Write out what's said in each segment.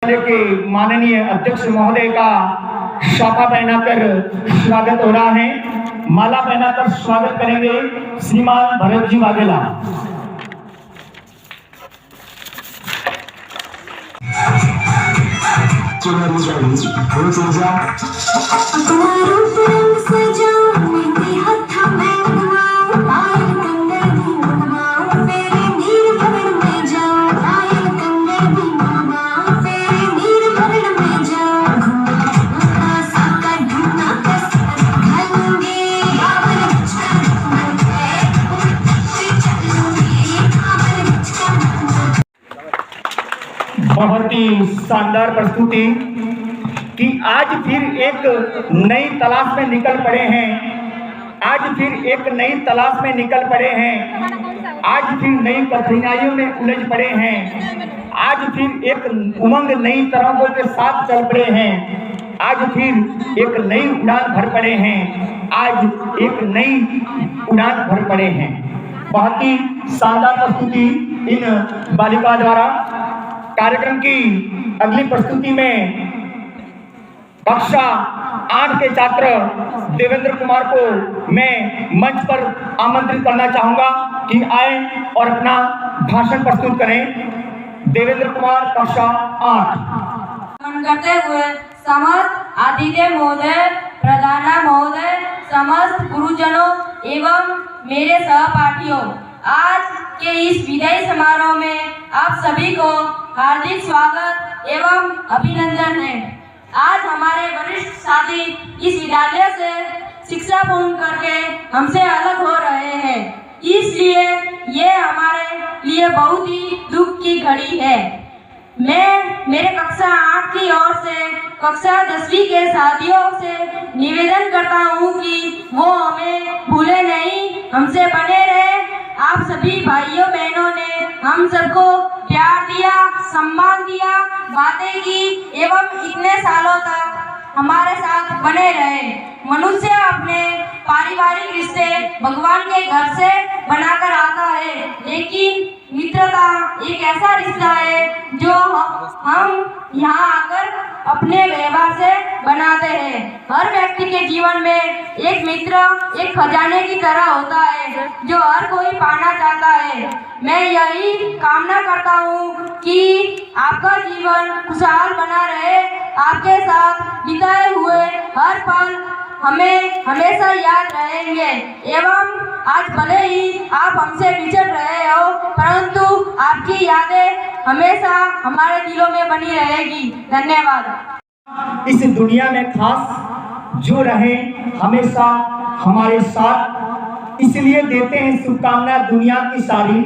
संघ के माननीय अध्यक्ष महोदय का शाखा पहनाकर स्वागत हो रहा है। माला पहनाकर स्वागत करेंगे श्रीमान भरत जी वाघेला। बहुत ही शानदार प्रस्तुति कि आज फिर एक नई तलाश में निकल पड़े हैं। आज फिर एक नई तलाश में निकल पड़े हैं। आज फिर नई कठिनाइयों में उलझ पड़े हैं। आज फिर एक उमंग नई तरंगों के साथ चल पड़े हैं। आज फिर एक नई उड़ान भर पड़े हैं। आज एक नई उड़ान भर पड़े हैं। बहुत ही शानदार प्रस्तुति इन बालिका द्वारा। कार्यक्रम की अगली प्रस्तुति में कक्षा 8 के छात्र देवेंद्र कुमार को मैं मंच पर आमंत्रित करना चाहूंगा कि आए और अपना भाषण प्रस्तुत करें। देवेंद्र कुमार, कक्षा 8। करते हुए समस्त अतिथि महोदय, प्रधान महोदय, समस्त गुरुजनों एवं मेरे सहपाठियों, आज के इस विदाई समारोह में आप सभी को हार्दिक स्वागत एवं अभिनंदन है। आज हमारे वरिष्ठ साथी इस विद्यालय से शिक्षा पूर्ण करके हमसे अलग हो रहे हैं, इसलिए ये हमारे लिए बहुत ही दुख की घड़ी है। मैं मेरे कक्षा 8 की ओर से कक्षा 10वीं के साथियों से निवेदन करता हूँ कि वो हमें भूले नहीं, हमसे बने रहे। आप सभी भाइयों बहनों ने हम सबको प्यार दिया, सम्मान दिया, बातें की एवं इतने सालों तक हमारे साथ बने रहे। मनुष्य अपने पारिवारिक रिश्ते भगवान के घर से बनाकर आता है, लेकिन मित्रता एक ऐसा रिश्ता है जो हम यहाँ आकर अपने व्यवहार से बनाते हैं। हर व्यक्ति के जीवन में एक मित्र एक खजाने की तरह होता है जो हर कोई पाना चाहता है। मैं यही कामना करता हूँ कि आपका जीवन खुशहाल बना रहे। आपके साथ बिताए हुए हर पल हमें हमेशा याद रहेंगे एवं आज भले ही आप हमसे बिछड़ रहे हो, परंतु आपकी यादें हमेशा हमारे दिलों में बनी रहेगी। धन्यवाद। इस दुनिया में खास जो रहे हमेशा हमारे साथ, इसलिए देते हैं शुभकामना दुनिया की सारी।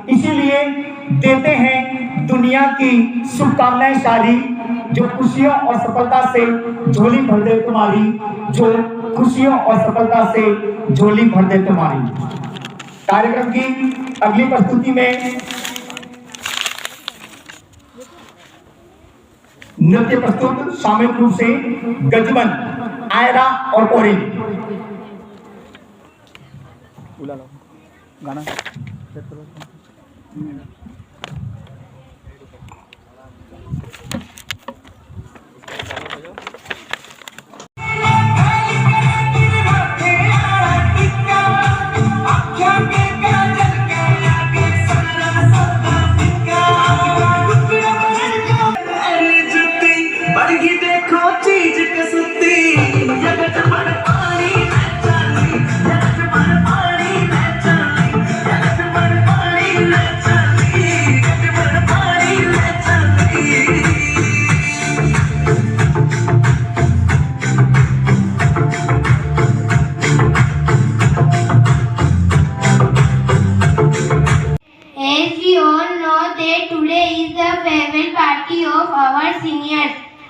इसीलिए देते हैं दुनिया की शुभकामनाएं सारी। जो खुशियों और सफलता से झोली भर दे तुम्हारी, जो खुशियों और सफलता से झोली भर दे तुम्हारी। कार्यक्रम की अगली प्रस्तुति में नृत्य प्रस्तुत सामूहिक रूप से गजबन, आयरा और कोरिन। गाना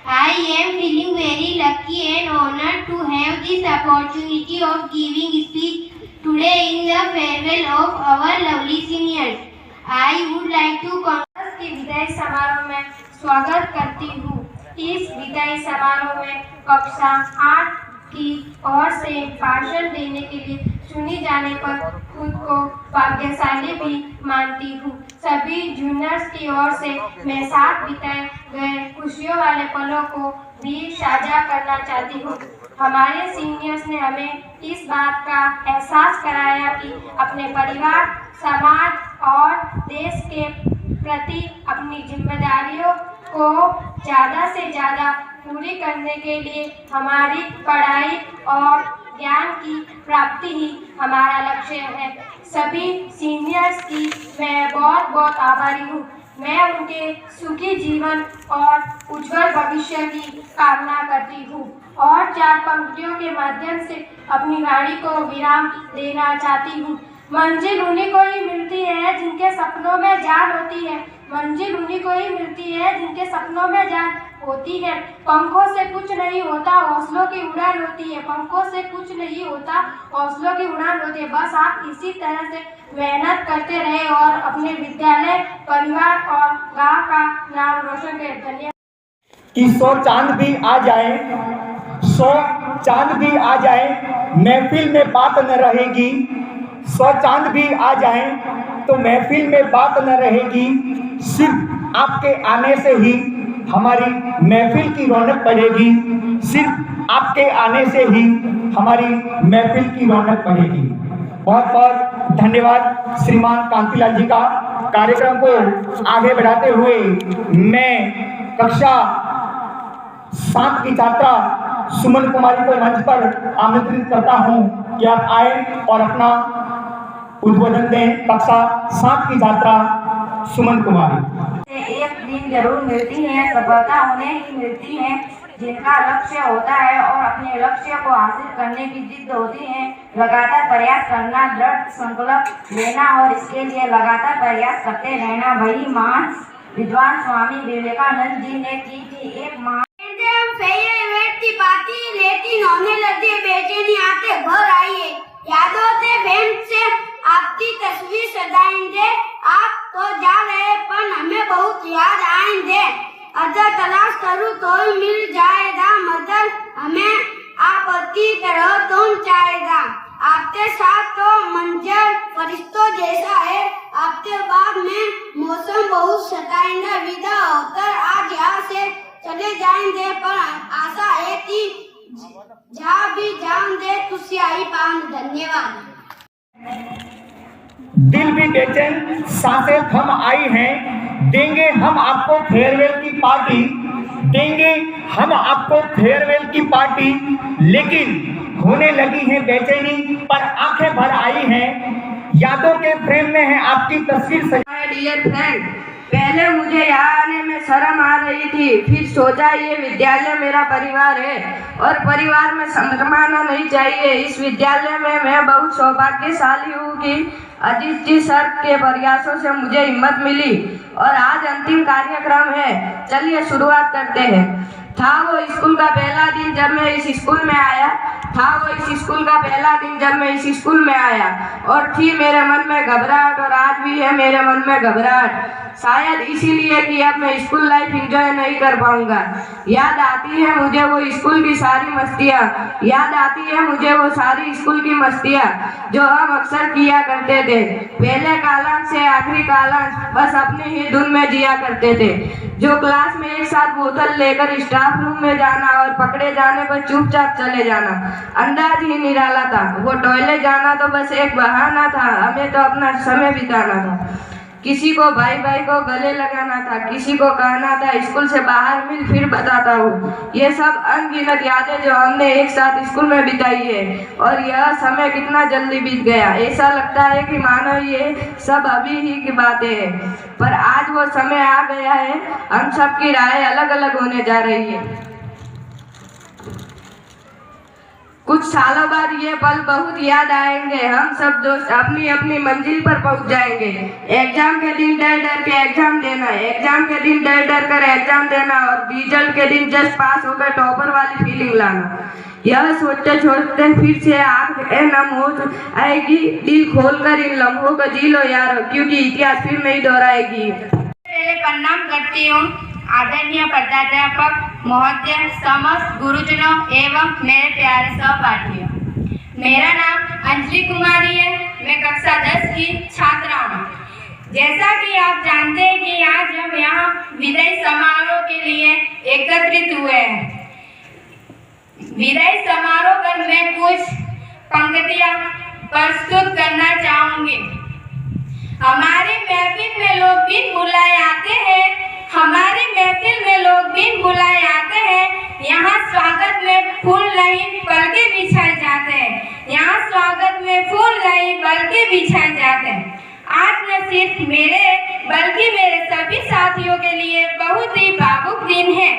I am feeling very lucky and honored to have this opportunity of giving speech today in the farewell of our lovely seniors. I would like to Congress के विदाई समारोह में स्वागत करती हूँ। इस विदाई समारोह में कक्षा 8 की ओर से भाषण देने के लिए चुनी जाने पर खुद को भाग्यशाली भी मानती हूँ। सभी जूनियर्स की ओर से मैं साथ बिताए गए कुछ खुशियों वाले पलों को भी साझा करना चाहती हूँ। हमारे सीनियर्स ने हमें इस बात का एहसास कराया कि अपने परिवार, समाज और देश के प्रति अपनी जिम्मेदारियों को ज़्यादा से ज़्यादा पूरी करने के लिए हमारी पढ़ाई और ज्ञान की प्राप्ति ही हमारा लक्ष्य है। सभी सीनियर्स की मैं बहुत बहुत आभारी हूँ। मैं उनके सुखी जीवन और उज्जवल भविष्य की कामना करती हूँ और 4 पंक्तियों के माध्यम से अपनी वाणी को विराम देना चाहती हूँ। मंजिल उन्हीं को ही मिलती है जिनके सपनों में जान होती है। मंजिल उन्हीं को ही मिलती है जिनके सपनों में जान होती है। पंखों से कुछ नहीं होता, हौसलों की उड़ान होती है। पंखों से कुछ नहीं होता, हौसलों की उड़ान होती है। बस आप इसी तरह से मेहनत करते रहे और अपने विद्यालय, परिवार और गांव का नाम रोशन करें। धन्यवाद। कि 100 चांद भी आ जाए, 100 चांद भी आ जाए, महफिल में बात न रहेगी। 100 चांद भी आ जाए तो महफिल में बात न रहेगी। सिर्फ आपके आने से ही हमारी महफिल की रौनक बढ़ेगी। सिर्फ आपके आने से ही हमारी महफिल की रौनक बढ़ेगी। बहुत बहुत धन्यवाद श्रीमान कांतिलाल जी का। कार्यक्रम को आगे बढ़ाते हुए मैं कक्षा 7 की छात्रा सुमन कुमारी को मंच पर आमंत्रित करता हूं कि आप आए और अपना उद्बोधन दें। कक्षा 7 की छात्रा सुमन कुमारी। एक दिन जरूर मिलती है, सफलता उन्हें ही मिलती है जिनका लक्ष्य होता है और अपने लक्ष्य को हासिल करने की जिद होती है। लगातार प्रयास करना, दृढ़ संकल्प लेना और इसके लिए लगातार प्रयास करते रहना, वही महान विद्वान स्वामी विवेकानंद जी ने की थी। एक महान लेकिन होने लगी बेचैनी, आते भर आई है। यादों से बैंक से आपकी तस्वीर सजाएंगे। आप तो जा रहे पर हमें बहुत याद आएंगे। अगर तलाश करूँ तो मिल जाएगा मदद, हमें आप की तरह तुम चाहेगा। आपके साथ तो मंजर फरिश्तों जैसा है, आपके बाद में मौसम बहुत सताएंगे। विदा होकर आज यहाँ से चले जाएंगे पर आशा है कि जहाँ भी जाएंगे तो स्याही पाएंगे। धन्यवाद। दिल भी बेचैन, सांसें थम आई हैं। देंगे हम आपको फेयरवेल की पार्टी, देंगे हम आपको फेयरवेल की पार्टी। लेकिन होने लगी है बेचैनी पर आंखें भर आई हैं। यादों के फ्रेम में है आपकी तस्वीर सजाई। डियर फ्रेंड, पहले मुझे यहाँ आने में शर्म आ रही थी, फिर सोचा ये विद्यालय मेरा परिवार है और परिवार में शर्माना नहीं चाहिए। इस विद्यालय में मैं बहुत सौभाग्यशाली हूँ कि अजीत जी सर के प्रयासों से मुझे हिम्मत मिली और आज अंतिम कार्यक्रम है। चलिए शुरुआत करते हैं। था वो स्कूल का पहला दिन जब मैं इस स्कूल में आया, था वो इस स्कूल का पहला दिन जब मैं इस स्कूल में आया और थी मेरे मन में घबराहट और आज भी है मेरे मन में घबराहट। शायद इसीलिए कि अब मैं स्कूल लाइफ एंजॉय नहीं कर पाऊंगा। याद आती है मुझे वो स्कूल की सारी मस्तियाँ, याद आती है मुझे वो सारी स्कूल की मस्तियाँ जो हम अक्सर किया करते थे। पहले कालांश से आखिरी कालांश बस अपनी ही धुन में जिया करते थे। जो क्लास में एक साथ बोतल लेकर स्टाफ रूम में जाना और पकड़े जाने पर चुपचाप चले जाना, अंदाज ही निराला था। वो टॉयलेट जाना तो बस एक बहाना था, हमें तो अपना समय बिताना था। किसी को भाई भाई को गले लगाना था, किसी को कहना था स्कूल से बाहर मिल फिर बताता हूँ। ये सब अनगिनत यादें जो हमने एक साथ स्कूल में बिताई है और यह समय कितना जल्दी बीत गया। ऐसा लगता है कि मानो ये सब अभी ही की बातें हैं, पर आज वो समय आ गया है। हम सब की राहें अलग अलग होने जा रही है। कुछ सालों बाद ये पल बहुत याद आएंगे। हम सब दोस्त अपनी अपनी मंजिल पर पहुंच जाएंगे। एग्जाम के दिन डर डर के एग्जाम देना, एग्जाम के दिन डर डर कर एग्जाम देना और रिजल्ट के दिन जस्ट पास होकर टॉपर वाली फीलिंग लाना। यह सोचते सोचते फिर से आंखें नम हो आएगी। दिल खोलकर इन लम्हों को जी लो यार, क्योंकि इतिहास फिर नहीं दोहराएगी। पहले प्रणाम करती हूँ आदरणीय प्राध्यापक महोदय, समस्त गुरुजनों एवं मेरे प्यारे सहपाठियों। मेरा नाम अंजलि कुमारी है, मैं कक्षा 10 की छात्रा हूँ। जैसा कि आप जानते हैं कि आज हम यहाँ विदाई समारोह के लिए एकत्रित हुए हैं। विदाई समारोह पर मैं कुछ पंक्तियां प्रस्तुत करना चाहूंगी। हमारी महफिल में लोग बिन बुलाए आते हैं, हमारी महफिल में लोग बिन बुलाए आते हैं। यहाँ स्वागत में फूल नहीं बल्कि बिछाए जाते हैं, यहाँ स्वागत में फूल नहीं बल्कि बिछाए जाते हैं। आज न सिर्फ मेरे बल्कि मेरे सभी साथियों के लिए बहुत ही भावुक दिन है,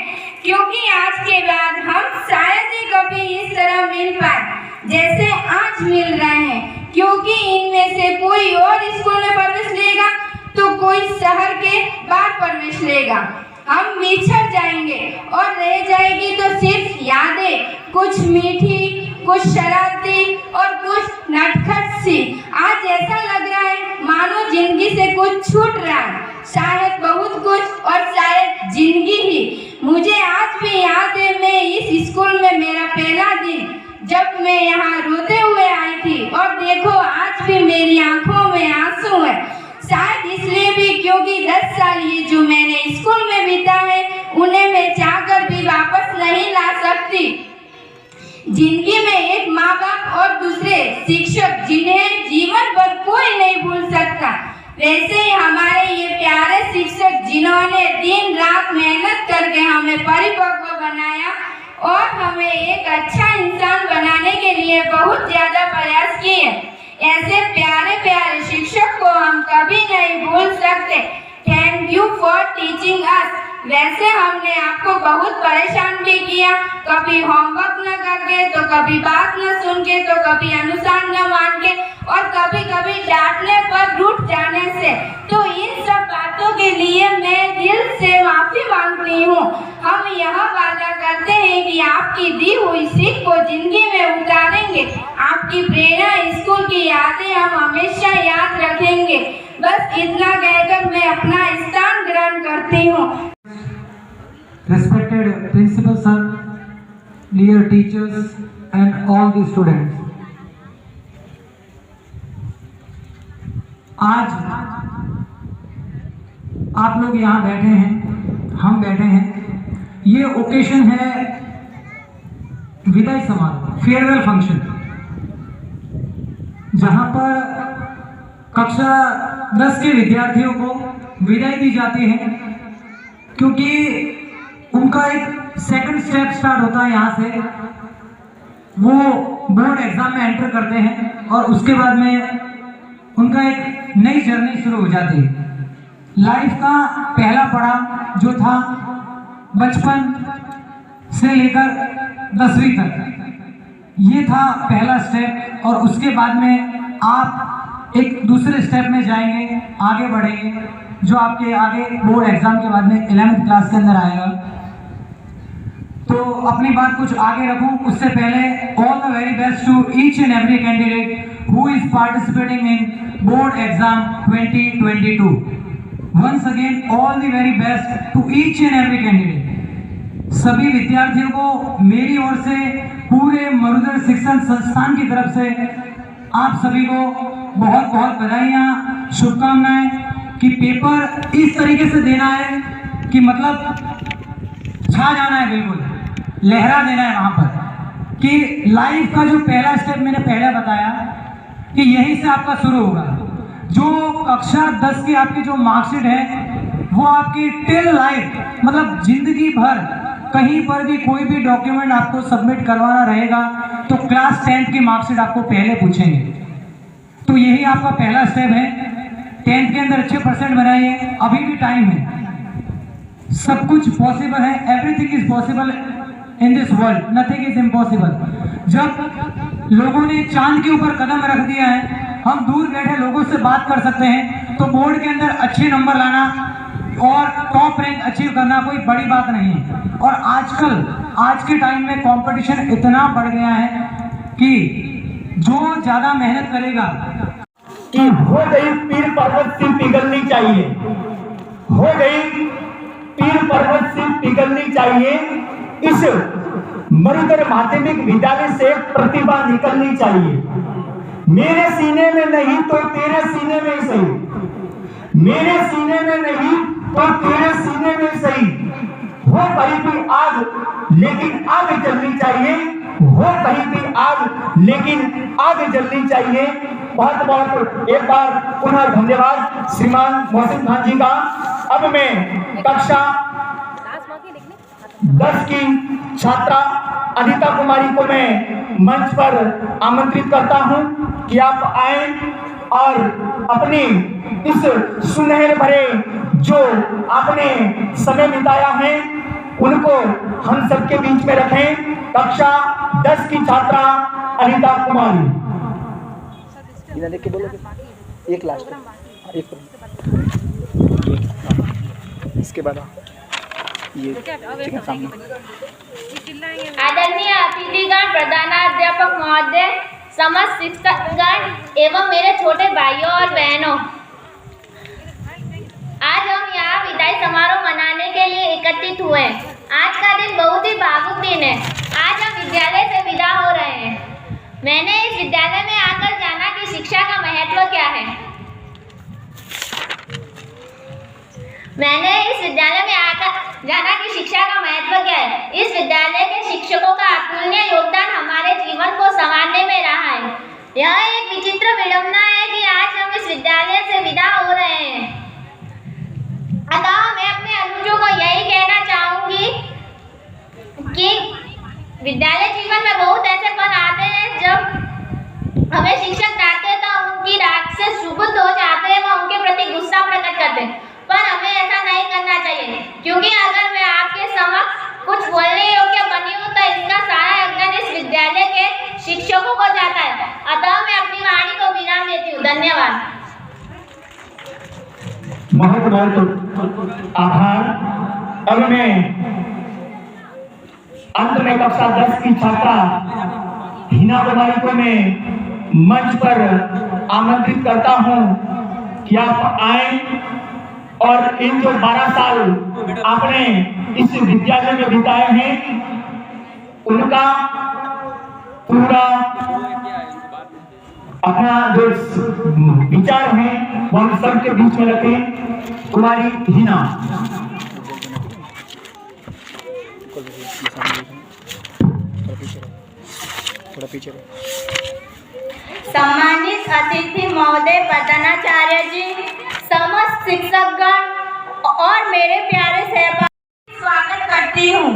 क्योंकि आज के बाद हम शायद ही कभी इस तरह मिल पाए जैसे आज मिल रहे हैं, क्योंकि इनमें से कोई और स्कूल में प्रवेश लेगा तो कोई शहर के बाहर प्रवेश लेगा। हम बिछड़ जाएंगे और रह जाएगी तो सिर्फ यादें, कुछ मीठी, कुछ शरारती और कुछ नटखट सी। आज ऐसा लग रहा है मानो जिंदगी से कुछ छूट रहा है, शायद बहुत कुछ और शायद जिंदगी ही। मुझे आज भी याद है मैं इस स्कूल में मेरा पहला दिन जब मैं यहाँ रोते हुए आई थी, और देखो आज भी मेरी आंखों में आंसू है। शायद इसलिए भी क्योंकि 10 साल ये जो मैंने स्कूल में बिता है उन्हें मैं चाहकर भी वापस नहीं ला सकती। जिंदगी में एक माँ बाप और दूसरे शिक्षक जिन्हें जीवन भर कोई नहीं भूल सकता, वैसे ही हमारे ये प्यारे शिक्षक जिन्होंने दिन रात मेहनत करके हमें परिपक्व बनाया और हमें एक अच्छा इंसान बनाने के लिए बहुत ज्यादा प्रयास किए। ऐसे प्यारे प्यारे शिक्षक को हम कभी नहीं भूल सकते। Thank you for teaching us. वैसे हमने आपको बहुत परेशान भी किया, कभी होमवर्क न करके तो कभी बात न सुन के तो कभी अनुसार न मान के और कभी कभी डांटने पर रूठ जाने से। तो इन सब बातों के लिए मैं दिल से माफी मांगती हूँ। हम यह वादा करते हैं कि आपकी दी हुई सीख को जिंदगी में उतारेंगे। आपकी प्रेरणा, स्कूल की यादें हम हमेशा याद रखेंगे। बस इतना कहकर मैं अपना स्थान ग्रहण करती हूँ। Respected principal sir, dear teachers and all the students, आज आप लोग यहाँ बैठे हैं, हम बैठे हैं, ये ओकेशन है विदाई समारोह, फेयरवेल फंक्शन, जहाँ पर कक्षा 10 के विद्यार्थियों को विदाई दी जाती है, क्योंकि उनका एक सेकंड स्टेप स्टार्ट होता है। यहाँ से वो बोर्ड एग्जाम में एंटर करते हैं और उसके बाद में उनका एक नई जर्नी शुरू हो जाती है। लाइफ का पहला पड़ाव जो था बचपन से लेकर 10वीं तक, ये था पहला स्टेप, और उसके बाद में आप एक दूसरे स्टेप में जाएंगे, आगे बढ़ेंगे, जो आपके आगे बोर्ड एग्जाम के बाद में 11th क्लास के अंदर आएगा। तो अपनी बात कुछ आगे रखूं उससे पहले all the very best to each and every candidate who is participating in board exam 2022। Once again all the very best to each and every candidate. सभी विद्यार्थियों को मेरी ओर से, पूरे मरुधर शिक्षण संस्थान की तरफ से आप सभी को बहुत बहुत बधाइयाँ, शुभकामनाएं कि पेपर इस तरीके से देना है कि मतलब छा जाना है, बिल्कुल लहरा देना है वहाँ पर, कि लाइफ का जो पहला स्टेप मैंने पहले बताया कि यहीं से आपका शुरू होगा। जो कक्षा 10 की आपकी जो मार्कशीट है वो आपकी टिल लाइफ, मतलब जिंदगी भर कहीं पर भी कोई भी डॉक्यूमेंट आपको सबमिट करवाना रहेगा तो क्लास 10th की मार्कशीट आपको पहले पूछेंगे। तो यही आपका पहला स्टेप है। 10th के अंदर अच्छे परसेंट बनाइए, अभी भी टाइम है, सब कुछ पॉसिबल है। Everything is possible in this world, nothing is impossible. जब लोगों ने चांद के ऊपर कदम रख दिया है, हम दूर बैठे लोगों से बात कर सकते हैं, तो बोर्ड के अंदर अच्छे नंबर लाना और टॉप रैंक अचीव करना कोई बड़ी बात नहीं है। और आजकल आज के टाइम में कंपटीशन इतना बढ़ गया है कि जो ज्यादा मेहनत करेगा कि हो गई पीर पर्वत से पिघलनी चाहिए, हो गई पीर पर्वत से पिघलनी चाहिए। इस मरुधर माध्यमिक विद्यालय से प्रतिभा निकलनी चाहिए। मेरे सीने में नहीं तो तेरे सीने में सही, मेरे सीने में नहीं तो तेरे सीने में सही, हो कहीं भी आग लेकिन आग जलनी चाहिए, हो कहीं भी आग लेकिन आग जलनी चाहिए। बहुत बहुत एक बार पुनः धन्यवाद श्रीमान मोहसिन खान जी का। अब मैं कक्षा 10 की छात्रा अनिता कुमारी को मैं मंच पर आमंत्रित करता हूं कि आप आए और अपनी इस सुनहरे भरे जो आपने समय बिताया है उनको हम सबके बीच में रखें। कक्षा 10 की छात्रा अनिता कुमारी। बिना देख के बोलोगे एक लास्ट एक इसके बाद ये सामने। आदरणीय अतिथिगण, प्रधानाध्यापक महोदय, समस्त शिक्षकगण एवं मेरे छोटे भाइयों और बहनों, आज हम यहाँ विदाई समारोह मनाने के लिए एकत्रित हुए हैं। आज का दिन बहुत ही भावुक दिन है। आज हम विद्यालय से विदा हो रहे हैं। मैंने इस विद्यालय में आकर जाना कि शिक्षा का महत्व क्या है। मैंने इस विद्यालय में आकर जाना कि शिक्षा का महत्व क्या है। इस विद्यालय के शिक्षकों का अतुलनीय योगदान हमारे जीवन को संवारने में रहा है। यह एक विचित्र विडंबना है कि आज हम इस विद्यालय से विदा हो रहे हैं। अतः मैं अपने अनुजों को यही कहना चाहूंगी कि विद्यालय जीवन में बहुत ऐसे पल आते हैं जब हमें शिक्षक डांटते हैं तो हम उनकी डांट से क्षुब्ध हो जाते हैं व उनके प्रति गुस्सा प्रकट करते हैं, पर हमें ऐसा नहीं करना चाहिए, क्योंकि अगर मैं आपके समक्ष कुछ बोलने योग्य बनी हूँ तो इसका सारा योगदान इस विद्यालय के शिक्षकों को जाता है। अतः मैं अपनी वाणी को विराम देती हूँ। धन्यवाद। बहुत बहुत आभार। अब मैं अंत में कक्षा 10 की छात्रा हिना कुमारी को मैं मंच पर आमंत्रित करता हूं कि आप आए और इन जो 12 साल आपने इस विद्यालय में बिताए हैं उनका पूरा अपना जो विचार है वो हम सबके बीच में रखें। कुमारी हिना। थोड़ा पीछे सम्मानित अतिथि महोदय, प्रधानाचार्य जी, समस्त शिक्षकगण और मेरे प्यारे सहपाठी, स्वागत करती हूँ।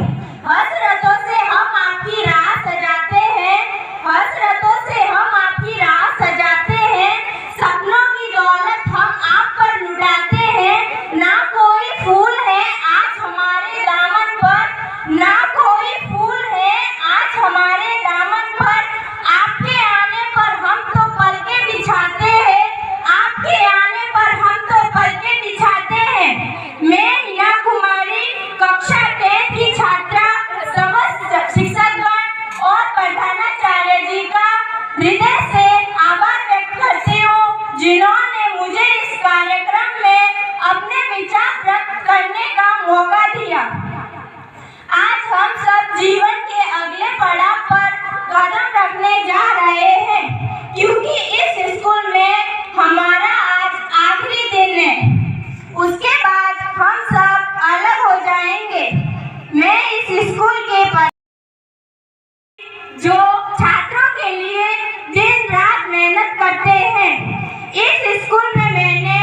हसरतों से हम आपकी राह सजाते हैं, हसरतों से हम आपकी राह सजाते हैं, सपनों की दौलत हम आप पर लुटाते हैं। ना कोई फूल है आज हमारे दामन पर, ना कोई फूल है आज हमारे दामन पर, आपके आने पर हम तो पलके बिछाते हैं, आपके आने पर हम तो पलके बिछाते हैं। मैं हिना कुमारी, कक्षा 10 की छात्रा, समस्त शिक्षकगण और प्रधानाचार्य जी का हृदय से आभार व्यक्त करती हूँ, जिन्होंने मुझे इस कार्यक्रम में अपने विचार व्यक्त करने का मौका दिया। आज हम सब जीवन के अगले पड़ाव पर कदम रखने जा रहे हैं, क्योंकि इस स्कूल में हमारा आज आखिरी दिन है। उसके बाद हम सब अलग हो जाएंगे। मैं इस स्कूल के जो छात्रों के लिए दिन रात मेहनत करते हैं। इस स्कूल में मैंने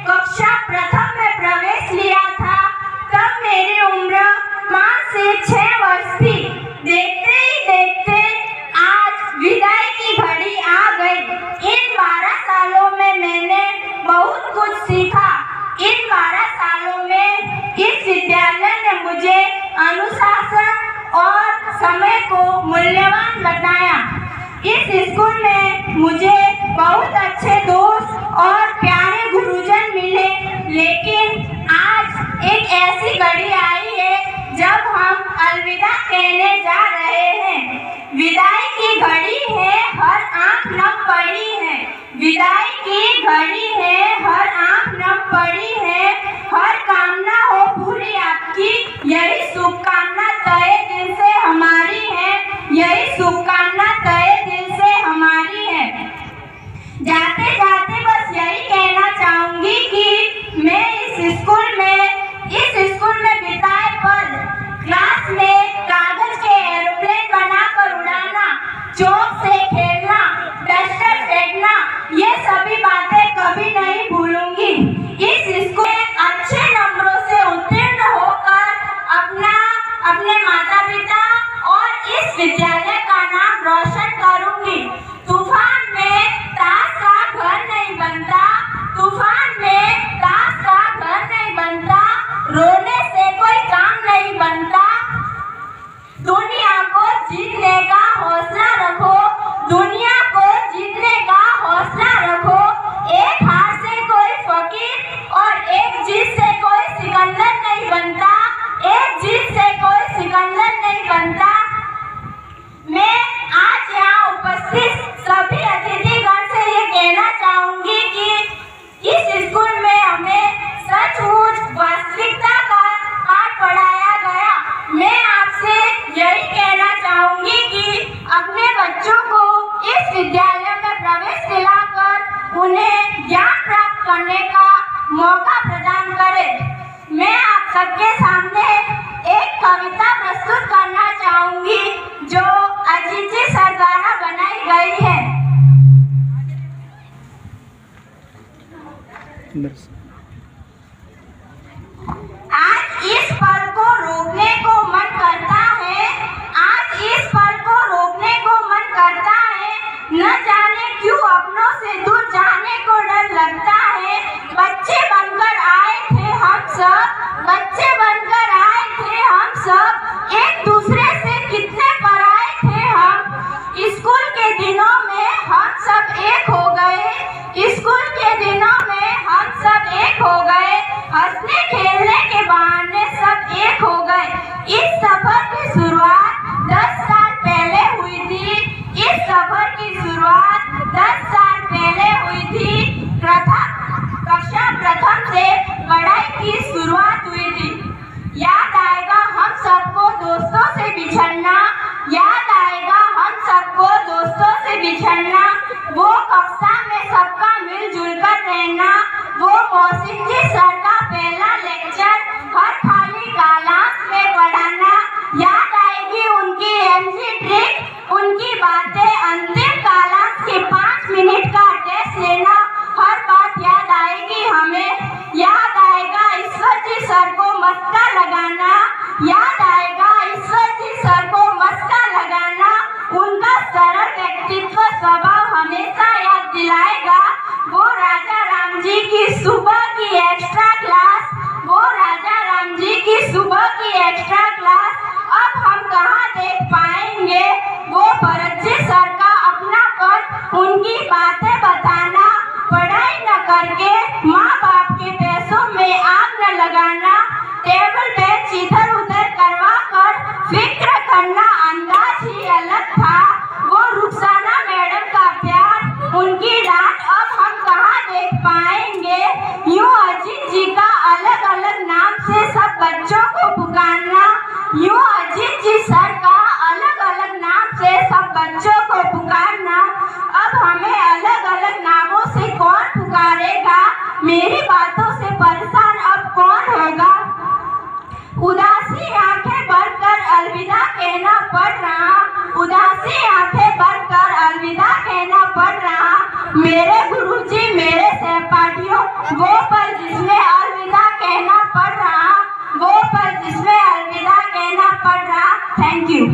कक्षा प्रथम में प्रवेश लिया था, तब मेरी उम्र 5 से 6 वर्ष थी। देखते ही देखते आज विदाई की घड़ी आ गई। इन 12 सालों में मैंने बहुत कुछ सीखा। इन 12 सालों में इस विद्यालय ने मुझे अनुशासन और समय को मूल्यवान बताया। इस स्कूल में मुझे बहुत अच्छे दोस्त और प्यारे गुरुजन मिले, लेकिन आज एक ऐसी घड़ी आई है जब हम अलविदा कहने जा रहे हैं। विदाई की घड़ी है, हर आंख नम पड़ी है। विदाई की घड़ी है, हर आंख नम पड़ी है। हर कामना हो पूरी आपकी, यही शुभकामना तहे दिल से हमारी है, यही शुभकामना तहे दिल से हमारी है। अपने माता पिता और इस विद्यालय का नाम रोशन करूंगी। तूफान में ताश का घर नहीं बनता, तूफान में ताश का घर नहीं बनता, रोने से कोई काम नहीं बनता। दुनिया को जीतने का हौसला रखो, दुनिया को जीतने का हौसला रखो। एक हार से कोई फकीर और एक जीत से कोई सिकंदर नहीं बनता, एक जीत से कोई सिकंदर नहीं बनता। मैं आज यहाँ उपस्थित सभी अतिथिगण से ये कहना चाहूंगी कि इस स्कूल में हमें सचमुच वास्तविकता का पाठ पढ़ाया गया। मैं आपसे यही कहना चाहूंगी कि अपने बच्चों को इस विद्यालय में प्रवेश दिलाकर उन्हें ज्ञान प्राप्त करने का मौका प्रदान करें। मैं आप सबके सामने एक कविता प्रस्तुत करना चाहूंगी जो अजीत जी सर द्वारा बनाई गई है। आज इस पल को रोकने को मन करता है, आज इस पल को रोकने को मन करता है। न जाने क्यों अपनों से दूर जाने को डर लगता है। बच्चे बनकर आए थे हम सब, बच्चे बनकर आए थे हम सब, एक दूसरे से कितने पराए थे हम। स्कूल के दिनों में हम सब एक हो गए, स्कूल के दिनों में हम सब एक हो गए, हंसने खेलने के बहाने सब एक हो गए। इस सफर की शुरुआत 10 साल पहले हुई थी, इस सफर की शुरुआत 10 साल पहले हुई थी। कक्षा प्रथम से पढ़ाई की शुरुआत हुई थी। याद आएगा हम सबको दोस्तों से बिछड़ना, याद आएगा हम सबको दोस्तों से बिछड़ना। वो कक्षा में सबका मिलजुल कर रहना, वो मौसिम जी सर का पहला लेक्चर हर खाली क्लास में पढ़ाना। याद आएगी उनकी एमजी ट्रिक, उनकी बातें, अंतिम क्लास के 5 मिनट का टेस्ट लेना, हर बात याद आएगी हमें। याद आएगा ईश्वर जी सर को मस्का लगाना, याद आएगा ईश्वर जी सर को मस्का लगाना। उनका सरल व्यक्तित्व स्वभाव हमेशा याद दिलाएगा। वो राजा राम जी की सुबह की एक्स्ट्रा क्लास, वो राजा राम जी की सुबह की एक्स्ट्रा क्लास अब हम कहाँ देख पाएंगे। वो भरत जी सर का अपनापन, उनकी बातें बताना, पढ़ाई न करके माँ बाप के पैसों में आग न लगाना, टेबल बेंच इधर उधर करवा कर फिक्र करना अंदाज ही अलग था। वो रुखसाना मैडम का प्यार, उनकी डांट अब हम कहाँ देख पाएंगे। यूं अजीत जी का अलग अलग नाम से सब बच्चों को पुकारना, यूं अजीत जी सर का अलग अलग नाम से सब बच्चों को पुकारना। अब हमें अलग अलग नामों से कौन पुकारेगा, मेरी बातों से परेशान अब कौन होगा। उदासी आंखें भरकर अलविदा कहना पड़ रहा, उदासी आंखें भरकर अलविदा कहना पड़ रहा। मेरे गुरुजी, मेरे सहपाठियों, वो पल जिसमें अलविदा कहना पड़ रहा, वो पल जिसमें अलविदा कहना पड़ रहा। Thank you.